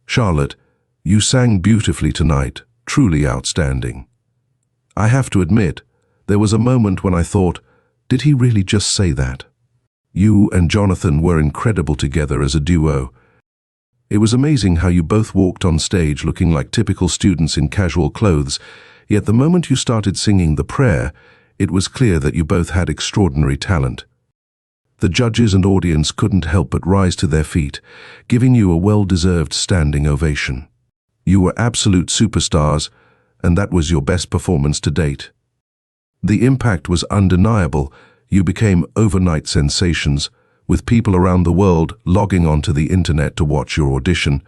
"Charlotte, you sang beautifully tonight, truly outstanding." I have to admit, there was a moment when I thought, did he really just say that? You and Jonathan were incredible together as a duo. It was amazing how you both walked on stage looking like typical students in casual clothes, yet the moment you started singing the prayer, it was clear that you both had extraordinary talent. The judges and audience couldn't help but rise to their feet, giving you a well-deserved standing ovation. You were absolute superstars, and that was your best performance to date. The impact was undeniable. You became overnight sensations, with people around the world logging onto the internet to watch your audition.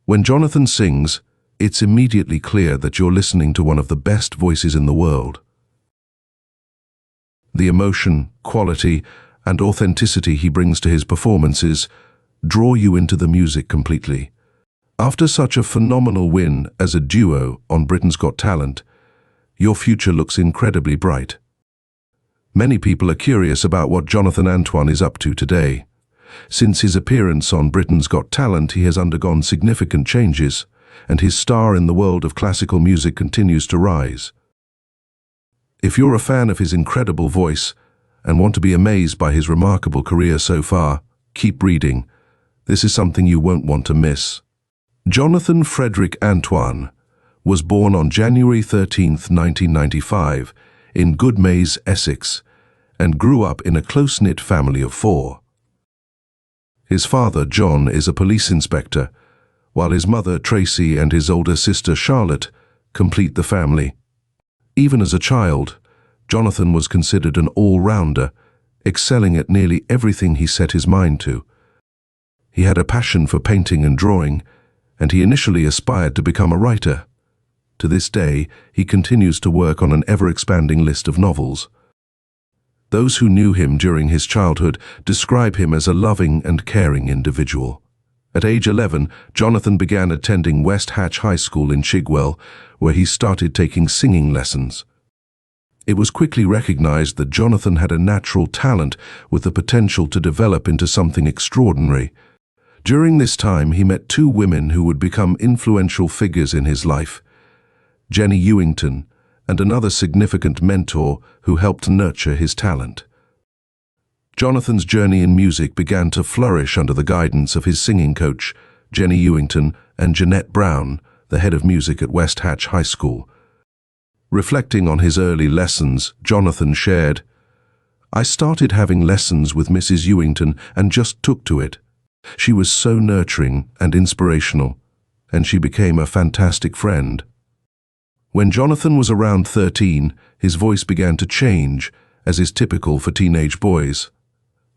When Jonathan sings, it's immediately clear that you're listening to one of the best voices in the world. The emotion, quality, and authenticity he brings to his performances draw you into the music completely. After such a phenomenal win as a duo on Britain's Got Talent, your future looks incredibly bright. Many people are curious about what Jonathan Antoine is up to today. Since his appearance on Britain's Got Talent, he has undergone significant changes, and his star in the world of classical music continues to rise. If you're a fan of his incredible voice and want to be amazed by his remarkable career so far, keep reading. This is something you won't want to miss. Jonathan Frederick Antoine was born on January 13, 1995, in Goodmayes, Essex, and grew up in a close-knit family of 4. His father, John, is a police inspector, while his mother, Tracy, and his older sister, Charlotte, complete the family. Even as a child, Jonathan was considered an all-rounder, excelling at nearly everything he set his mind to. He had a passion for painting and drawing, and he initially aspired to become a writer. To this day, he continues to work on an ever-expanding list of novels. Those who knew him during his childhood describe him as a loving and caring individual. At age 11, Jonathan began attending West Hatch High School in Chigwell, where he started taking singing lessons. It was quickly recognized that Jonathan had a natural talent with the potential to develop into something extraordinary. During this time, he met 2 women who would become influential figures in his life, Jenny Ewington, and another significant mentor who helped nurture his talent. Jonathan's journey in music began to flourish under the guidance of his singing coach, Jenny Ewington, and Jeanette Brown, the head of music at West Hatch High School. Reflecting on his early lessons, Jonathan shared, "I started having lessons with Mrs. Ewington and just took to it. She was so nurturing and inspirational, and she became a fantastic friend." When Jonathan was around 13, his voice began to change, as is typical for teenage boys.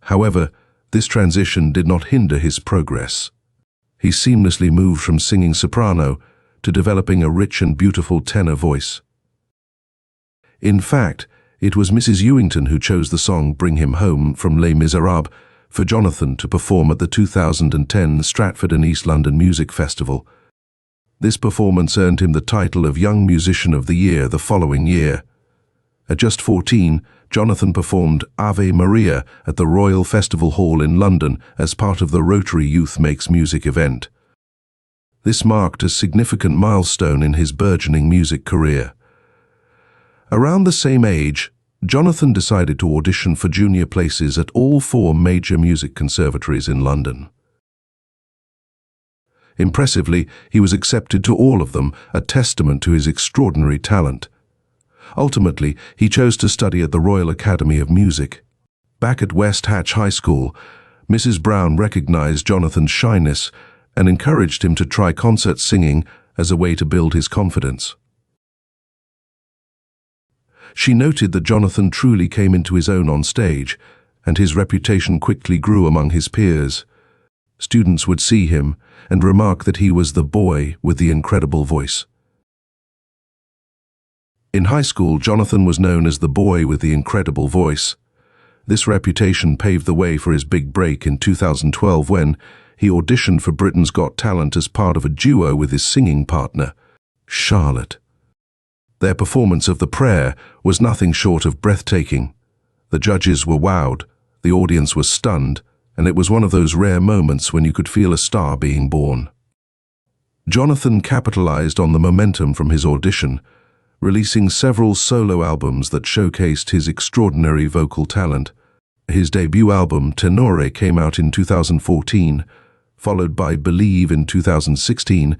However, this transition did not hinder his progress. He seamlessly moved from singing soprano to developing a rich and beautiful tenor voice. In fact, it was Mrs. Ewington who chose the song Bring Him Home from Les Miserables for Jonathan to perform at the 2010 Stratford and East London Music Festival. This performance earned him the title of Young Musician of the Year the following year. At just 14, Jonathan performed Ave Maria at the Royal Festival Hall in London as part of the Rotary Youth Makes Music event. This marked a significant milestone in his burgeoning music career. Around the same age, Jonathan decided to audition for junior places at all 4 major music conservatories in London. Impressively, he was accepted to all of them, a testament to his extraordinary talent. Ultimately, he chose to study at the Royal Academy of Music. Back at West Hatch High School, Mrs. Brown recognized Jonathan's shyness and encouraged him to try concert singing as a way to build his confidence. She noted that Jonathan truly came into his own on stage, and his reputation quickly grew among his peers. Students would see him and remark that he was the boy with the incredible voice. In high school, Jonathan was known as the boy with the incredible voice. This reputation paved the way for his big break in 2012 when he auditioned for Britain's Got Talent as part of a duo with his singing partner, Charlotte. Their performance of The Prayer was nothing short of breathtaking. The judges were wowed, the audience was stunned, and it was one of those rare moments when you could feel a star being born. Jonathan capitalized on the momentum from his audition, releasing several solo albums that showcased his extraordinary vocal talent. His debut album, Tenore, came out in 2014, followed by Believe in 2016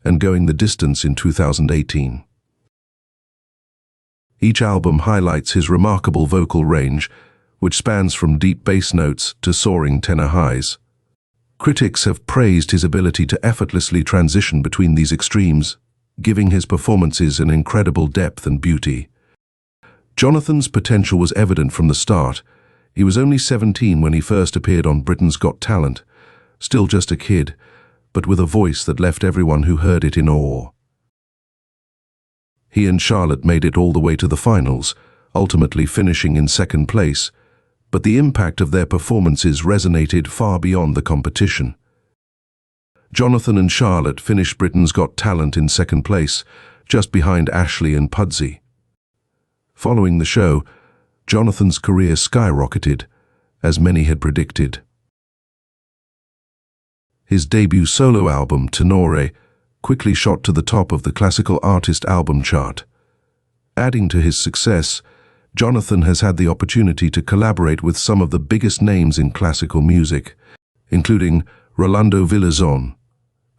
and Going the Distance in 2018. Each album highlights his remarkable vocal range, which spans from deep bass notes to soaring tenor highs. Critics have praised his ability to effortlessly transition between these extremes, giving his performances an incredible depth and beauty. Jonathan's potential was evident from the start. He was only 17 when he first appeared on Britain's Got Talent, still just a kid, but with a voice that left everyone who heard it in awe. He and Charlotte made it all the way to the finals, ultimately finishing in second place, but the impact of their performances resonated far beyond the competition. Jonathan and Charlotte finished Britain's Got Talent in second place, just behind Ashley and Pudsey. Following the show, Jonathan's career skyrocketed, as many had predicted. His debut solo album, Tenore, quickly shot to the top of the classical artist album chart. Adding to his success, Jonathan has had the opportunity to collaborate with some of the biggest names in classical music, including Rolando Villazon,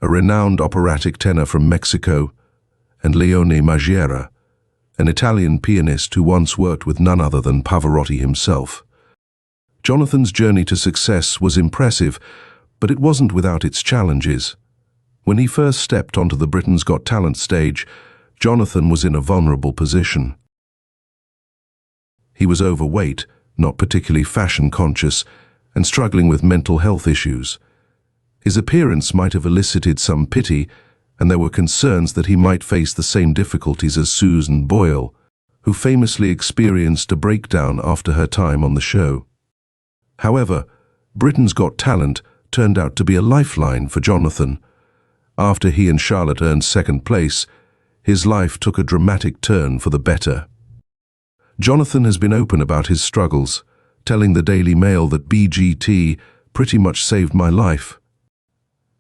a renowned operatic tenor from Mexico, and Leone Maggiera, an Italian pianist who once worked with none other than Pavarotti himself. Jonathan's journey to success was impressive, but it wasn't without its challenges. When he first stepped onto the Britain's Got Talent stage, Jonathan was in a vulnerable position. He was overweight, not particularly fashion-conscious, and struggling with mental health issues. His appearance might have elicited some pity, and there were concerns that he might face the same difficulties as Susan Boyle, who famously experienced a breakdown after her time on the show. However, Britain's Got Talent turned out to be a lifeline for Jonathan. After he and Charlotte earned second place, his life took a dramatic turn for the better. Jonathan has been open about his struggles, telling the Daily Mail that BGT pretty much saved my life.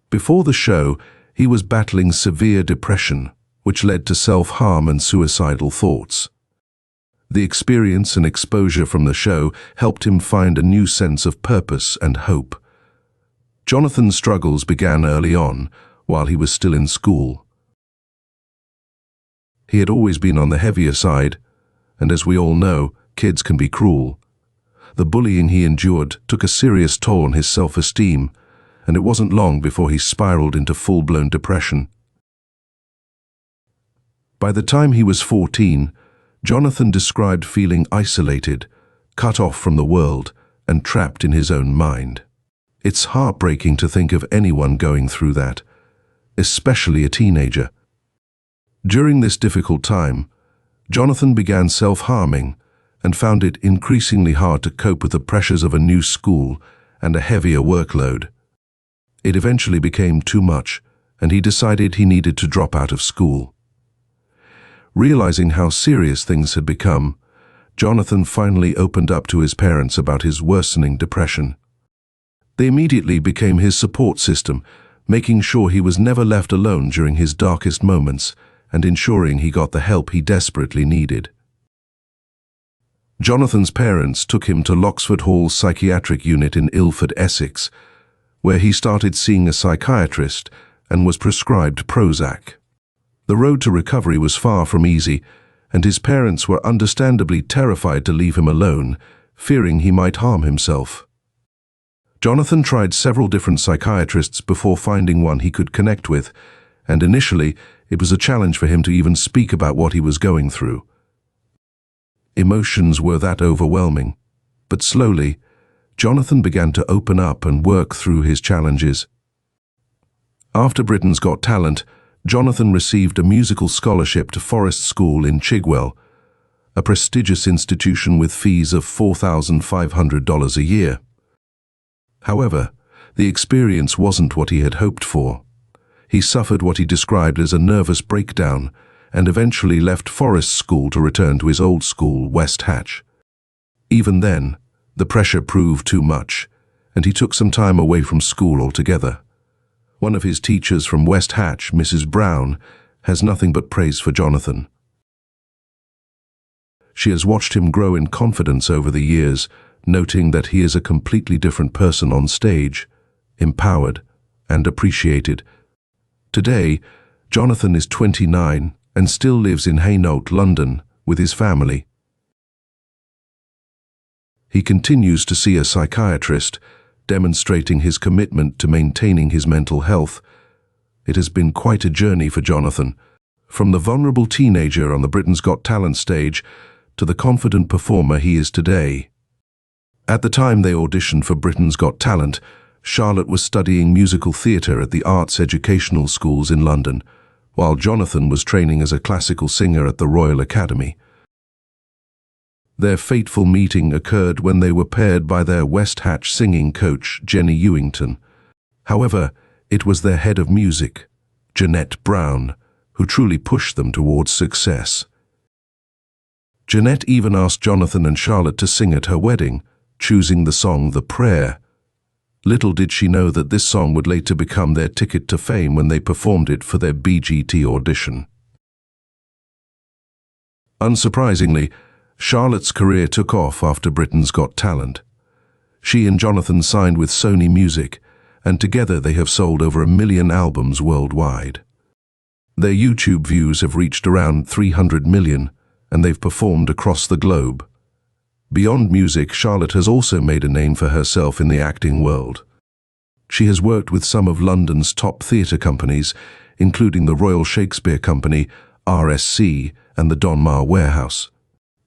Before the show, he was battling severe depression, which led to self-harm and suicidal thoughts. The experience and exposure from the show helped him find a new sense of purpose and hope. Jonathan's struggles began early on, while he was still in school. He had always been on the heavier side, and as we all know, kids can be cruel. The bullying he endured took a serious toll on his self-esteem, and it wasn't long before he spiraled into full-blown depression. By the time he was 14, Jonathan described feeling isolated, cut off from the world, and trapped in his own mind. It's heartbreaking to think of anyone going through that, especially a teenager. During this difficult time, Jonathan began self-harming and found it increasingly hard to cope with the pressures of a new school and a heavier workload. It eventually became too much, and he decided he needed to drop out of school. Realizing how serious things had become, Jonathan finally opened up to his parents about his worsening depression. They immediately became his support system, making sure he was never left alone during his darkest moments and ensuring he got the help he desperately needed. Jonathan's parents took him to Loxford Hall's psychiatric unit in Ilford, Essex, where he started seeing a psychiatrist and was prescribed Prozac. The road to recovery was far from easy, and his parents were understandably terrified to leave him alone, fearing he might harm himself. Jonathan tried several different psychiatrists before finding one he could connect with, and initially it was a challenge for him to even speak about what he was going through. Emotions were that overwhelming, but slowly, Jonathan began to open up and work through his challenges. After Britain's Got Talent, Jonathan received a musical scholarship to Forest School in Chigwell, a prestigious institution with fees of $4,500 a year. However, the experience wasn't what he had hoped for. He suffered what he described as a nervous breakdown and eventually left Forest School to return to his old school, West Hatch. Even then, the pressure proved too much, and he took some time away from school altogether. One of his teachers from West Hatch, Mrs. Brown, has nothing but praise for Jonathan. She has watched him grow in confidence over the years, noting that he is a completely different person on stage, empowered and appreciated. Today, Jonathan is 29 and still lives in Hainault, London, with his family. He continues to see a psychiatrist, demonstrating his commitment to maintaining his mental health. It has been quite a journey for Jonathan, from the vulnerable teenager on the Britain's Got Talent stage to the confident performer he is today. At the time they auditioned for Britain's Got Talent, Charlotte was studying musical theatre at the arts educational schools in London, while Jonathan was training as a classical singer at the Royal Academy. Their fateful meeting occurred when they were paired by their West Hatch singing coach, Jenny Ewington. However, it was their head of music, Jeanette Brown, who truly pushed them towards success. Jeanette even asked Jonathan and Charlotte to sing at her wedding, choosing the song The Prayer. Little did she know that this song would later become their ticket to fame when they performed it for their BGT audition. Unsurprisingly, Charlotte's career took off after Britain's Got Talent. She and Jonathan signed with Sony Music, and together they have sold over 1 million albums worldwide. Their YouTube views have reached around 300 million, and they've performed across the globe. Beyond music, Charlotte has also made a name for herself in the acting world. She has worked with some of London's top theatre companies, including the Royal Shakespeare Company, RSC, and the Donmar Warehouse.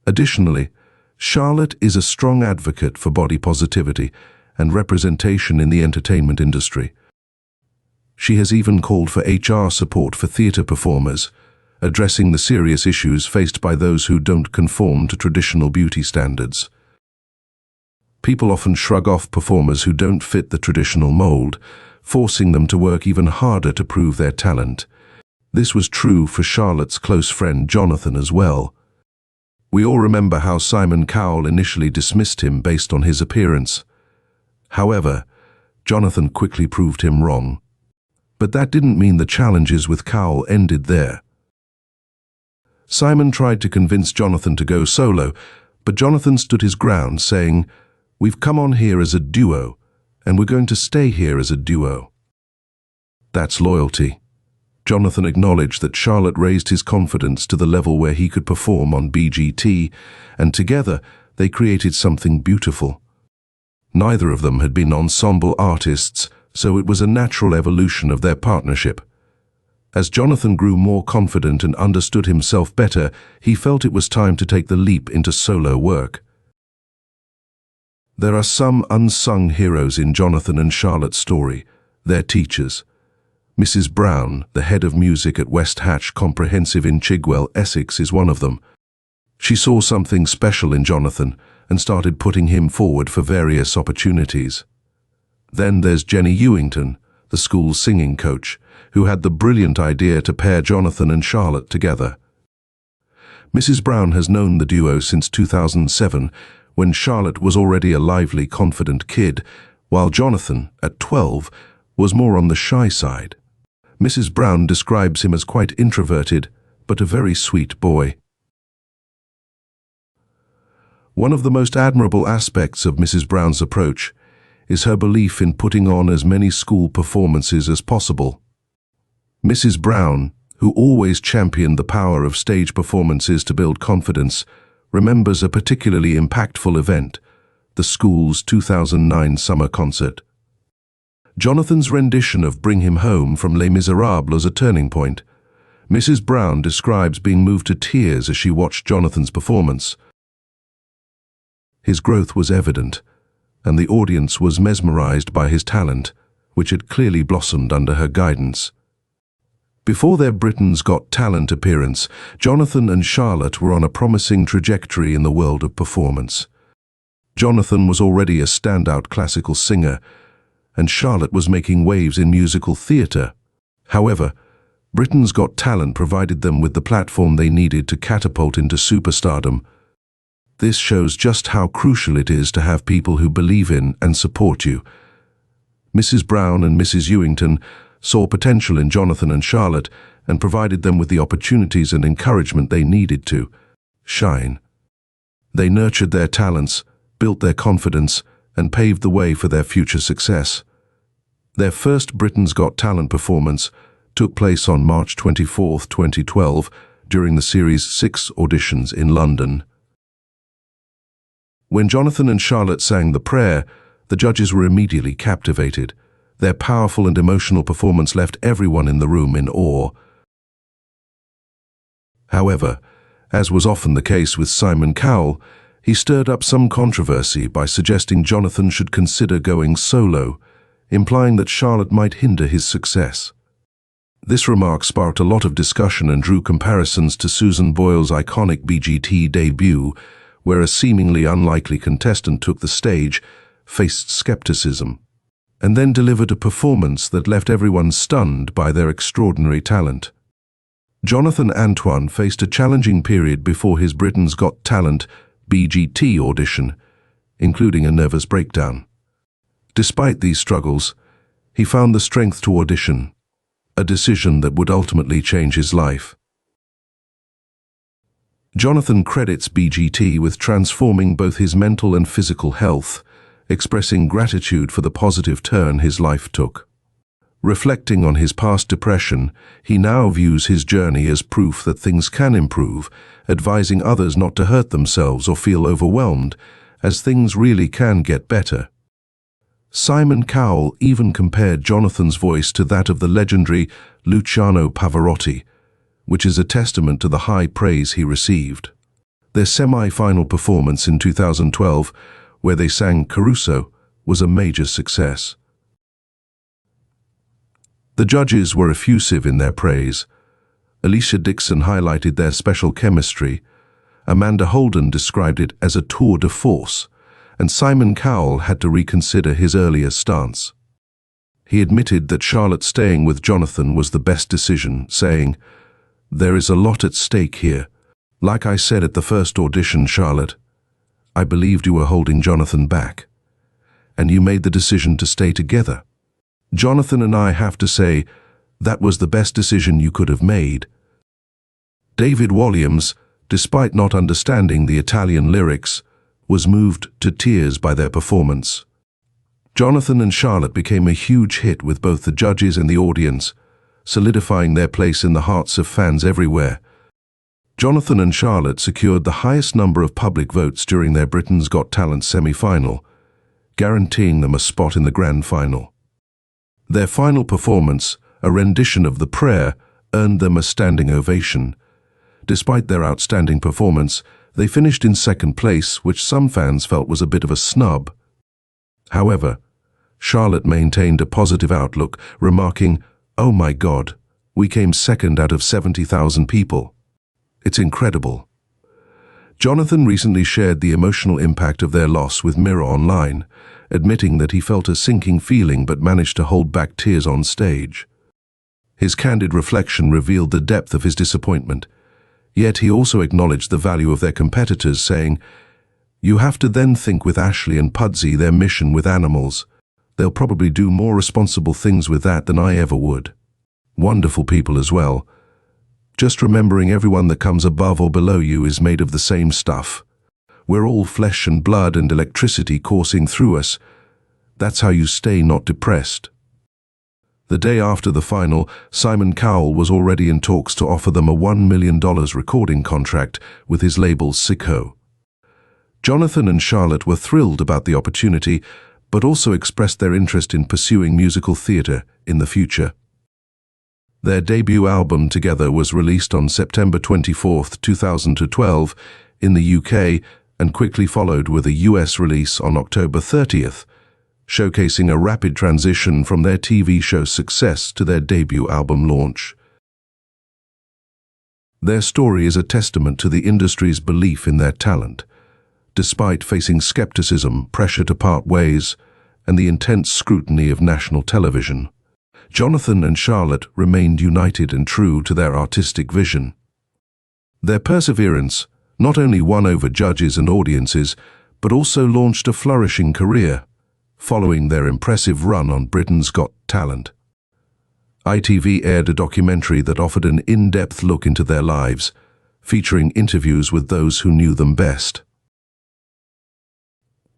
Additionally, Charlotte is a strong advocate for body positivity and representation in the entertainment industry. She has even called for HR support for theatre performers, addressing the serious issues faced by those who don't conform to traditional beauty standards. People often shrug off performers who don't fit the traditional mold, forcing them to work even harder to prove their talent. This was true for Charlotte's close friend Jonathan as well. We all remember how Simon Cowell initially dismissed him based on his appearance. However, Jonathan quickly proved him wrong. But that didn't mean the challenges with Cowell ended there. Simon tried to convince Jonathan to go solo, but Jonathan stood his ground, saying, "We've come on here as a duo, and we're going to stay here as a duo." That's loyalty. Jonathan acknowledged that Charlotte raised his confidence to the level where he could perform on BGT, and together they created something beautiful. Neither of them had been ensemble artists, so it was a natural evolution of their partnership. As Jonathan grew more confident and understood himself better, he felt it was time to take the leap into solo work. There are some unsung heroes in Jonathan and Charlotte's story, their teachers. Mrs. Brown, the head of music at West Hatch Comprehensive in Chigwell, Essex, is one of them. She saw something special in Jonathan and started putting him forward for various opportunities. Then there's Jenny Ewington, the school's singing coach, who had the brilliant idea to pair Jonathan and Charlotte together. Mrs. Brown has known the duo since 2007, when Charlotte was already a lively, confident kid, while Jonathan, at 12, was more on the shy side. Mrs. Brown describes him as quite introverted, but a very sweet boy. One of the most admirable aspects of Mrs. Brown's approach is her belief in putting on as many school performances as possible. Mrs. Brown, who always championed the power of stage performances to build confidence, remembers a particularly impactful event, the school's 2009 summer concert. Jonathan's rendition of Bring Him Home from Les Miserables was a turning point. Mrs. Brown describes being moved to tears as she watched Jonathan's performance. His growth was evident, and the audience was mesmerized by his talent, which had clearly blossomed under her guidance. Before their Britain's Got Talent appearance, Jonathan and Charlotte were on a promising trajectory in the world of performance. Jonathan was already a standout classical singer, and Charlotte was making waves in musical theatre. However, Britain's Got Talent provided them with the platform they needed to catapult into superstardom. This shows just how crucial it is to have people who believe in and support you. Mrs. Brown and Mrs. Ewington saw potential in Jonathan and Charlotte and provided them with the opportunities and encouragement they needed to shine. They nurtured their talents, built their confidence, and paved the way for their future success. Their first Britain's Got Talent performance took place on March 24, 2012, during the series' 6 auditions in London. When Jonathan and Charlotte sang The Prayer, the judges were immediately captivated. Their powerful and emotional performance left everyone in the room in awe. However, as was often the case with Simon Cowell, he stirred up some controversy by suggesting Jonathan should consider going solo, implying that Charlotte might hinder his success. This remark sparked a lot of discussion and drew comparisons to Susan Boyle's iconic BGT debut, where a seemingly unlikely contestant took the stage, faced skepticism, and then delivered a performance that left everyone stunned by their extraordinary talent. Jonathan Antoine faced a challenging period before his Britain's Got Talent BGT audition, including a nervous breakdown. Despite these struggles, he found the strength to audition, a decision that would ultimately change his life. Jonathan credits BGT with transforming both his mental and physical health, expressing gratitude for the positive turn his life took. Reflecting on his past depression, he now views his journey as proof that things can improve, advising others not to hurt themselves or feel overwhelmed, as things really can get better. Simon Cowell even compared Jonathan's voice to that of the legendary Luciano Pavarotti, which is a testament to the high praise he received. Their semi-final performance in 2012, where they sang Caruso, was a major success. The judges were effusive in their praise. Alicia Dixon highlighted their special chemistry, Amanda Holden described it as a tour de force, and Simon Cowell had to reconsider his earlier stance. He admitted that Charlotte staying with Jonathan was the best decision, saying, "There is a lot at stake here. Like I said at the first audition, Charlotte, I believed you were holding Jonathan back, and you made the decision to stay together. Jonathan and I have to say, that was the best decision you could have made." David Walliams, despite not understanding the Italian lyrics, was moved to tears by their performance. Jonathan and Charlotte became a huge hit with both the judges and the audience, solidifying their place in the hearts of fans everywhere. Jonathan and Charlotte secured the highest number of public votes during their Britain's Got Talent semi-final, guaranteeing them a spot in the grand final. Their final performance, a rendition of The Prayer, earned them a standing ovation. Despite their outstanding performance, they finished in second place, which some fans felt was a bit of a snub. However, Charlotte maintained a positive outlook, remarking, "Oh my God, we came second out of 70,000 people. It's incredible." Jonathan recently shared the emotional impact of their loss with Mirror Online, admitting that he felt a sinking feeling but managed to hold back tears on stage. His candid reflection revealed the depth of his disappointment, yet he also acknowledged the value of their competitors, saying, "You have to then think with Ashley and Pudsey their mission with animals. They'll probably do more responsible things with that than I ever would. Wonderful people as well. Just remembering everyone that comes above or below you is made of the same stuff. We're all flesh and blood and electricity coursing through us. That's how you stay not depressed." The day after the final, Simon Cowell was already in talks to offer them a $1 million recording contract with his label Sicko. Jonathan and Charlotte were thrilled about the opportunity, but also expressed their interest in pursuing musical theatre in the future. Their debut album together was released on September 24, 2012 in the UK, and quickly followed with a US release on October 30th, showcasing a rapid transition from their TV show success to their debut album launch. Their story is a testament to the industry's belief in their talent, despite facing skepticism, pressure to part ways, and the intense scrutiny of national television. Jonathan and Charlotte remained united and true to their artistic vision. Their perseverance not only won over judges and audiences, but also launched a flourishing career, following their impressive run on Britain's Got Talent. ITV aired a documentary that offered an in-depth look into their lives, featuring interviews with those who knew them best.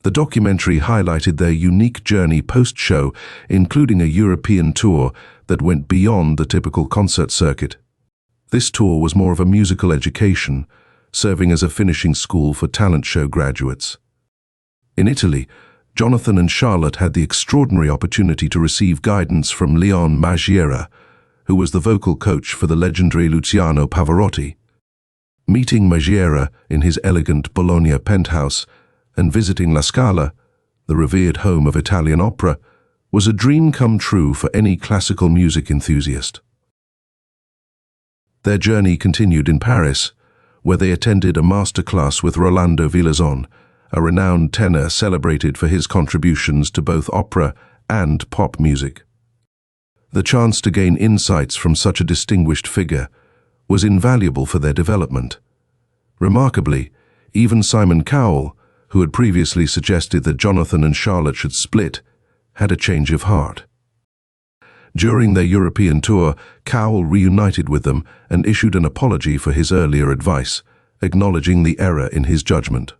The documentary highlighted their unique journey post-show, including a European tour that went beyond the typical concert circuit. This tour was more of a musical education, serving as a finishing school for talent show graduates. In Italy, Jonathan and Charlotte had the extraordinary opportunity to receive guidance from Leon Maggiera, who was the vocal coach for the legendary Luciano Pavarotti. Meeting Maggiera in his elegant Bologna penthouse and visiting La Scala, the revered home of Italian opera, was a dream come true for any classical music enthusiast. Their journey continued in Paris, where they attended a masterclass with Rolando Villazon, a renowned tenor celebrated for his contributions to both opera and pop music. The chance to gain insights from such a distinguished figure was invaluable for their development. Remarkably, even Simon Cowell, who had previously suggested that Jonathan and Charlotte should split, had a change of heart. During their European tour, Cowell reunited with them and issued an apology for his earlier advice, acknowledging the error in his judgment.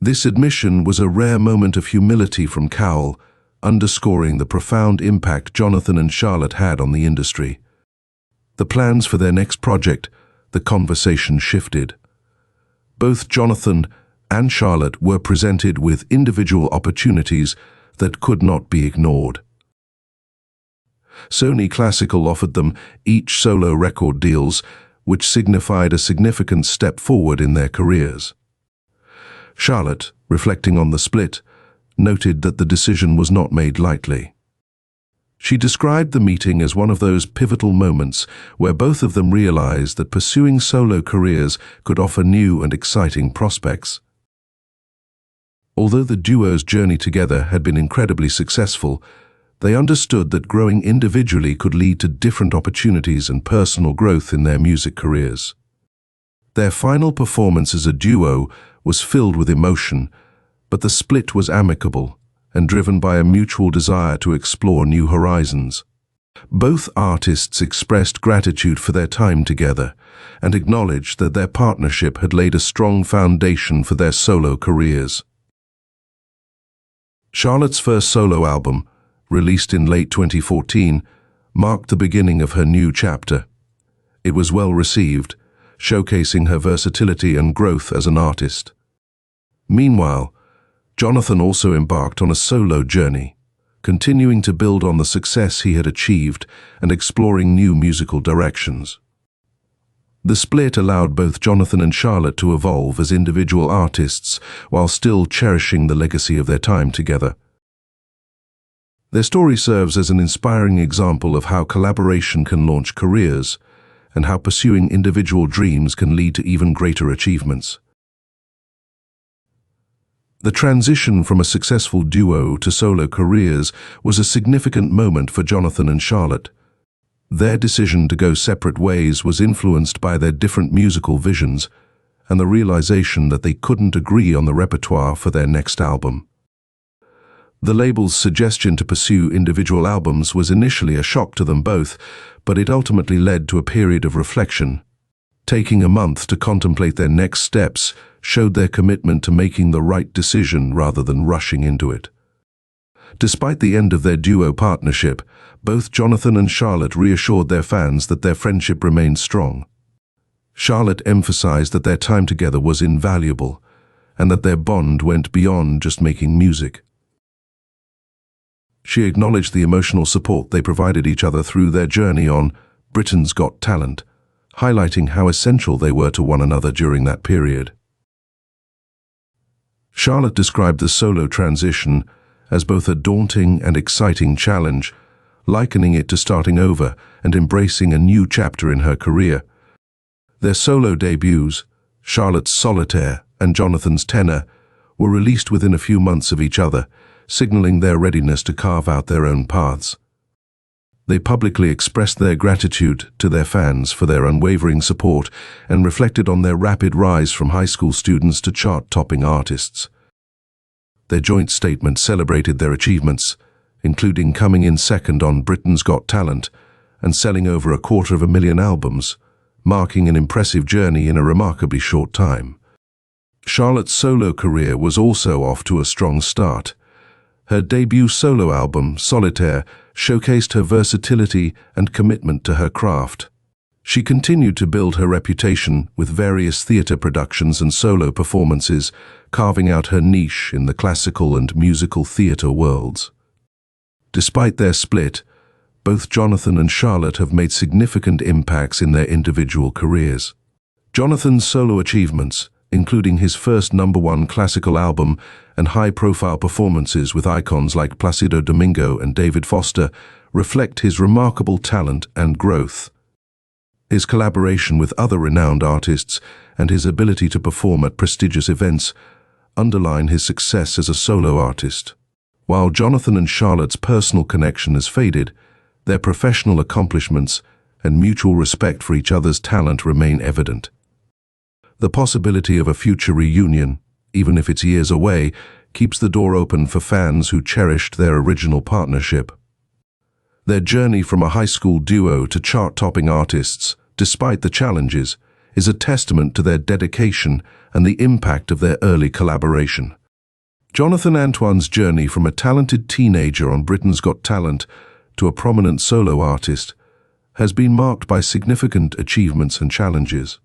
This admission was a rare moment of humility from Cowell, underscoring the profound impact Jonathan and Charlotte had on the industry. The plans for their next project, the conversation shifted. Both Jonathan and Charlotte were presented with individual opportunities that could not be ignored. Sony Classical offered them each solo record deals, which signified a significant step forward in their careers. Charlotte, reflecting on the split, noted that the decision was not made lightly. She described the meeting as one of those pivotal moments where both of them realized that pursuing solo careers could offer new and exciting prospects. Although the duo's journey together had been incredibly successful, they understood that growing individually could lead to different opportunities and personal growth in their music careers. Their final performance as a duo was filled with emotion, but the split was amicable and driven by a mutual desire to explore new horizons. Both artists expressed gratitude for their time together and acknowledged that their partnership had laid a strong foundation for their solo careers. Charlotte's first solo album, released in late 2014, marked the beginning of her new chapter. It was well received, showcasing her versatility and growth as an artist. Meanwhile, Jonathan also embarked on a solo journey, continuing to build on the success he had achieved and exploring new musical directions. The split allowed both Jonathan and Charlotte to evolve as individual artists while still cherishing the legacy of their time together. Their story serves as an inspiring example of how collaboration can launch careers and how pursuing individual dreams can lead to even greater achievements. The transition from a successful duo to solo careers was a significant moment for Jonathan and Charlotte. Their decision to go separate ways was influenced by their different musical visions and the realization that they couldn't agree on the repertoire for their next album. The label's suggestion to pursue individual albums was initially a shock to them both, but it ultimately led to a period of reflection. Taking a month to contemplate their next steps showed their commitment to making the right decision rather than rushing into it. Despite the end of their duo partnership, both Jonathan and Charlotte reassured their fans that their friendship remained strong. Charlotte emphasized that their time together was invaluable and that their bond went beyond just making music. She acknowledged the emotional support they provided each other through their journey on Britain's Got Talent, highlighting how essential they were to one another during that period. Charlotte described the solo transition as both a daunting and exciting challenge, likening it to starting over and embracing a new chapter in her career. Their solo debuts, Charlotte's Solitaire and Jonathan's Tenor, were released within a few months of each other, signaling their readiness to carve out their own paths. They publicly expressed their gratitude to their fans for their unwavering support and reflected on their rapid rise from high school students to chart-topping artists. Their joint statement celebrated their achievements, including coming in second on Britain's Got Talent and selling over 250,000 albums, marking an impressive journey in a remarkably short time. Charlotte's solo career was also off to a strong start. Her debut solo album, Solitaire, showcased her versatility and commitment to her craft. She continued to build her reputation with various theatre productions and solo performances, carving out her niche in the classical and musical theatre worlds. Despite their split, both Jonathan and Charlotte have made significant impacts in their individual careers. Jonathan's solo achievements, including his first #1 classical album and high-profile performances with icons like Placido Domingo and David Foster, reflect his remarkable talent and growth. His collaboration with other renowned artists and his ability to perform at prestigious events underline his success as a solo artist. While Jonathan and Charlotte's personal connection has faded, their professional accomplishments and mutual respect for each other's talent remain evident. The possibility of a future reunion, even if it's years away, keeps the door open for fans who cherished their original partnership. Their journey from a high school duo to chart-topping artists, despite the challenges, is a testament to their dedication and the impact of their early collaboration. Jonathan Antoine's journey from a talented teenager on Britain's Got Talent to a prominent solo artist has been marked by significant achievements and challenges.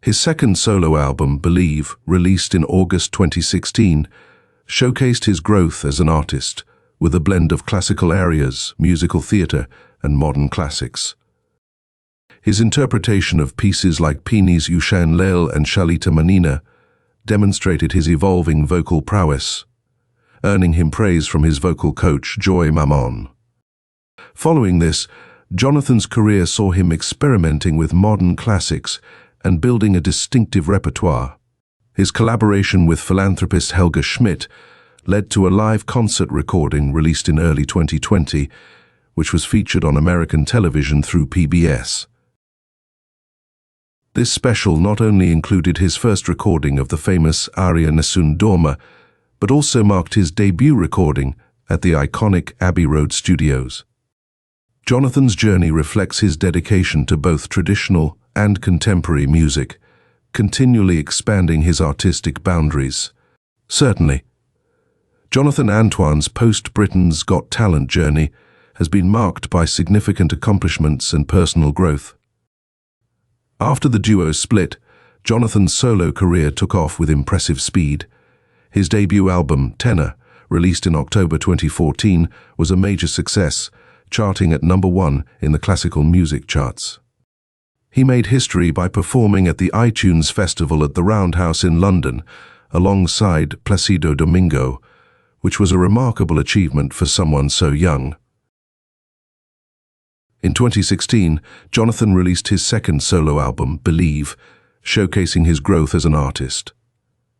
His second solo album, Believe, released in August 2016, showcased his growth as an artist, with a blend of classical arias, musical theatre, and modern classics. His interpretation of pieces like Pini's Unchained and Shalita Manina demonstrated his evolving vocal prowess, earning him praise from his vocal coach, Joy Mamon. Following this, Jonathan's career saw him experimenting with modern classics and building a distinctive repertoire. His collaboration with philanthropist Helga Schmidt led to a live concert recording released in early 2020, which was featured on American television through PBS. This special not only included his first recording of the famous aria Nessun Dorma, but also marked his debut recording at the iconic Abbey Road Studios. Jonathan's journey reflects his dedication to both traditional and contemporary music, continually expanding his artistic boundaries. Certainly, Jonathan Antoine's post-Britain's Got Talent journey has been marked by significant accomplishments and personal growth. After the duo split, Jonathan's solo career took off with impressive speed. His debut album, Tenor, released in October 2014, was a major success, charting at #1 in the classical music charts. He made history by performing at the iTunes Festival at the Roundhouse in London, alongside Placido Domingo, which was a remarkable achievement for someone so young. In 2016, Jonathan released his second solo album, Believe, showcasing his growth as an artist.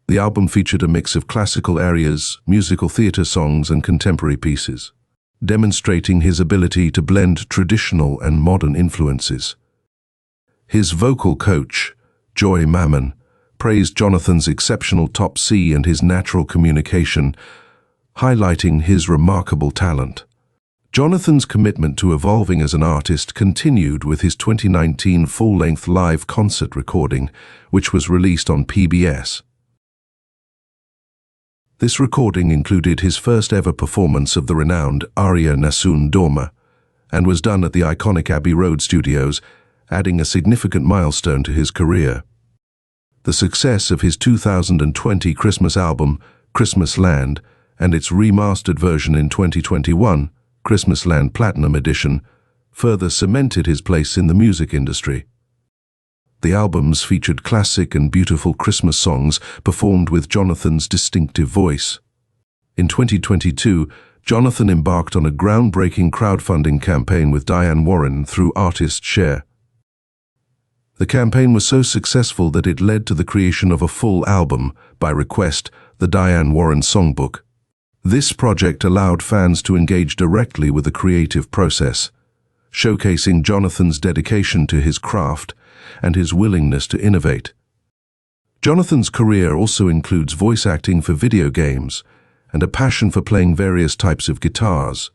The album featured a mix of classical arias, musical theatre songs, and contemporary pieces, demonstrating his ability to blend traditional and modern influences. His vocal coach, Joy Mamon, praised Jonathan's exceptional top C and his natural communication, highlighting his remarkable talent. Jonathan's commitment to evolving as an artist continued with his 2019 full-length live concert recording, which was released on PBS. This recording included his first-ever performance of the renowned aria Nessun Dorma, and was done at the iconic Abbey Road Studios, adding a significant milestone to his career. The success of his 2020 Christmas album, Christmas Land, and its remastered version in 2021, Christmas Land Platinum Edition, further cemented his place in the music industry. The albums featured classic and beautiful Christmas songs performed with Jonathan's distinctive voice. In 2022, Jonathan embarked on a groundbreaking crowdfunding campaign with Diane Warren through Artist Share. The campaign was so successful that it led to the creation of a full album, by request, the Diane Warren Songbook. This project allowed fans to engage directly with the creative process, showcasing Jonathan's dedication to his craft and his willingness to innovate. Jonathan's career also includes voice acting for video games and a passion for playing various types of guitars,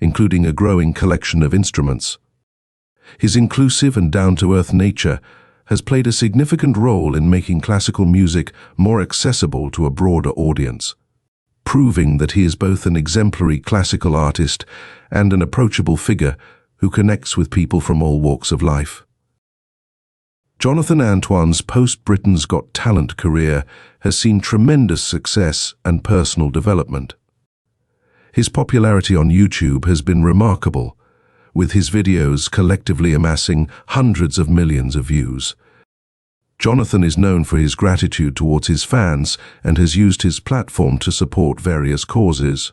including a growing collection of instruments. His inclusive and down-to-earth nature has played a significant role in making classical music more accessible to a broader audience, proving that he is both an exemplary classical artist and an approachable figure who connects with people from all walks of life. Jonathan Antoine's post-Britain's Got Talent career has seen tremendous success and personal development. His popularity on YouTube has been remarkable, with his videos collectively amassing hundreds of millions of views. Jonathan is known for his gratitude towards his fans and has used his platform to support various causes.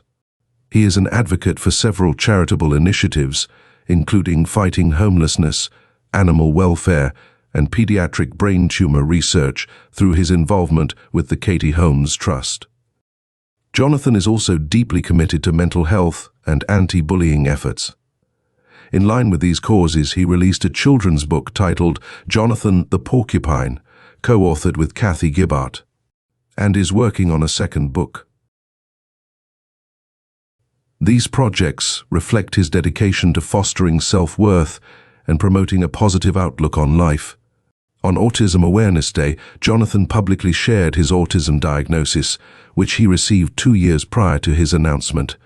He is an advocate for several charitable initiatives, including fighting homelessness, animal welfare, and pediatric brain tumor research through his involvement with the Katie Holmes Trust. Jonathan is also deeply committed to mental health and anti-bullying efforts. In line with these causes, he released a children's book titled Jonathan the Porcupine, co-authored with Kathy Gibbart, and is working on a second book. These projects reflect his dedication to fostering self-worth and promoting a positive outlook on life. On Autism Awareness Day, Jonathan publicly shared his autism diagnosis, which he received 2 years prior to his announcement.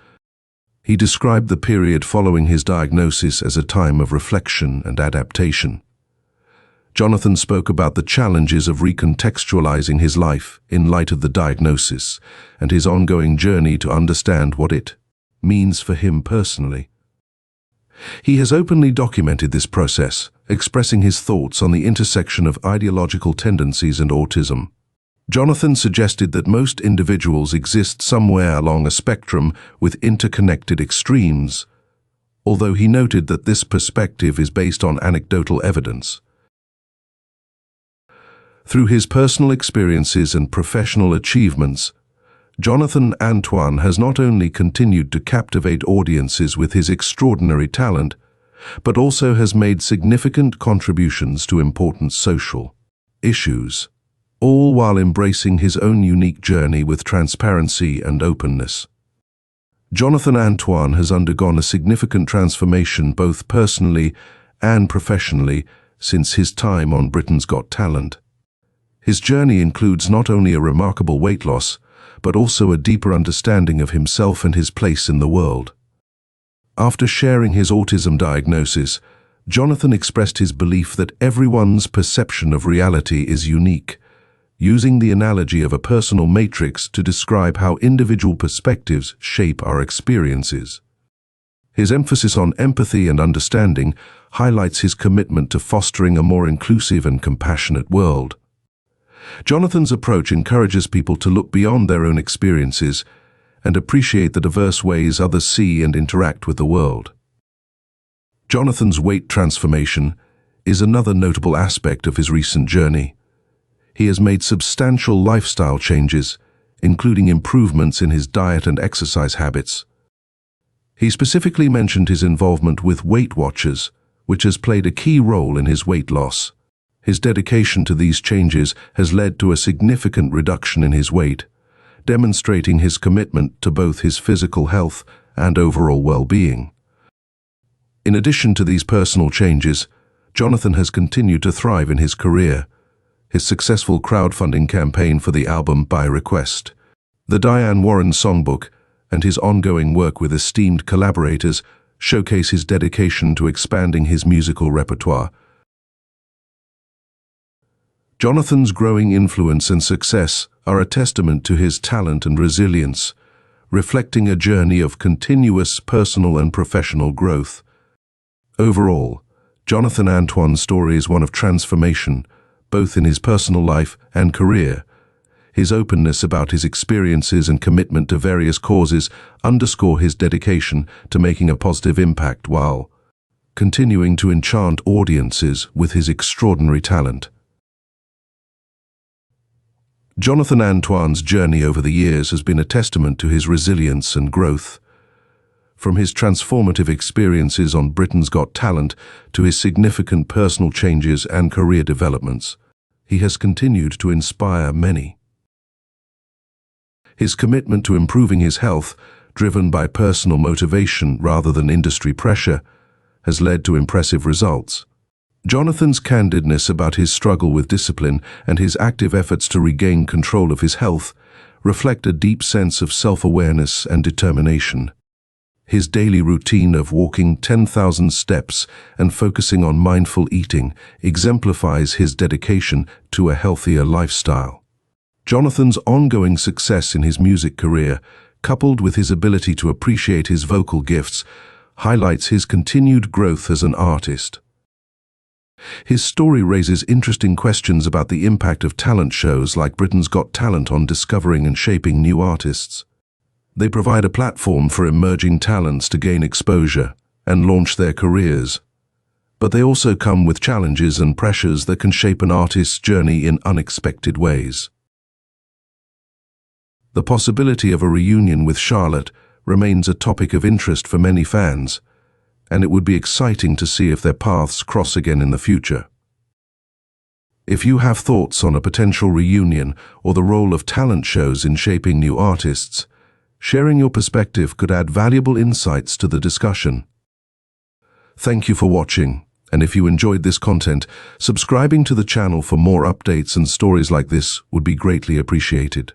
He described the period following his diagnosis as a time of reflection and adaptation. Jonathan spoke about the challenges of recontextualizing his life in light of the diagnosis and his ongoing journey to understand what it means for him personally. He has openly documented this process, expressing his thoughts on the intersection of ideological tendencies and autism. Jonathan suggested that most individuals exist somewhere along a spectrum with interconnected extremes, although he noted that this perspective is based on anecdotal evidence. Through his personal experiences and professional achievements, Jonathan Antoine has not only continued to captivate audiences with his extraordinary talent, but also has made significant contributions to important social issues, all while embracing his own unique journey with transparency and openness. Jonathan Antoine has undergone a significant transformation both personally and professionally since his time on Britain's Got Talent. His journey includes not only a remarkable weight loss, but also a deeper understanding of himself and his place in the world. After sharing his autism diagnosis, Jonathan expressed his belief that everyone's perception of reality is unique, using the analogy of a personal matrix to describe how individual perspectives shape our experiences. His emphasis on empathy and understanding highlights his commitment to fostering a more inclusive and compassionate world. Jonathan's approach encourages people to look beyond their own experiences and appreciate the diverse ways others see and interact with the world. Jonathan's weight transformation is another notable aspect of his recent journey. He has made substantial lifestyle changes, including improvements in his diet and exercise habits. He specifically mentioned his involvement with Weight Watchers, which has played a key role in his weight loss. His dedication to these changes has led to a significant reduction in his weight, demonstrating his commitment to both his physical health and overall well-being. In addition to these personal changes, Jonathan has continued to thrive in his career. His successful crowdfunding campaign for the album By Request, the Diane Warren songbook, and his ongoing work with esteemed collaborators showcase his dedication to expanding his musical repertoire. Jonathan's growing influence and success are a testament to his talent and resilience, reflecting a journey of continuous personal and professional growth. Overall, Jonathan Antoine's story is one of transformation, both in his personal life and career. His openness about his experiences and commitment to various causes underscore his dedication to making a positive impact while continuing to enchant audiences with his extraordinary talent. Jonathan Antoine's journey over the years has been a testament to his resilience and growth. From his transformative experiences on Britain's Got Talent to his significant personal changes and career developments, he has continued to inspire many. His commitment to improving his health, driven by personal motivation rather than industry pressure, has led to impressive results. Jonathan's candidness about his struggle with discipline and his active efforts to regain control of his health reflect a deep sense of self-awareness and determination. His daily routine of walking 10,000 steps and focusing on mindful eating exemplifies his dedication to a healthier lifestyle. Jonathan's ongoing success in his music career, coupled with his ability to appreciate his vocal gifts, highlights his continued growth as an artist. His story raises interesting questions about the impact of talent shows like Britain's Got Talent on discovering and shaping new artists. They provide a platform for emerging talents to gain exposure and launch their careers. But they also come with challenges and pressures that can shape an artist's journey in unexpected ways. The possibility of a reunion with Charlotte remains a topic of interest for many fans, and it would be exciting to see if their paths cross again in the future. If you have thoughts on a potential reunion or the role of talent shows in shaping new artists, sharing your perspective could add valuable insights to the discussion. Thank you for watching, and if you enjoyed this content, subscribing to the channel for more updates and stories like this would be greatly appreciated.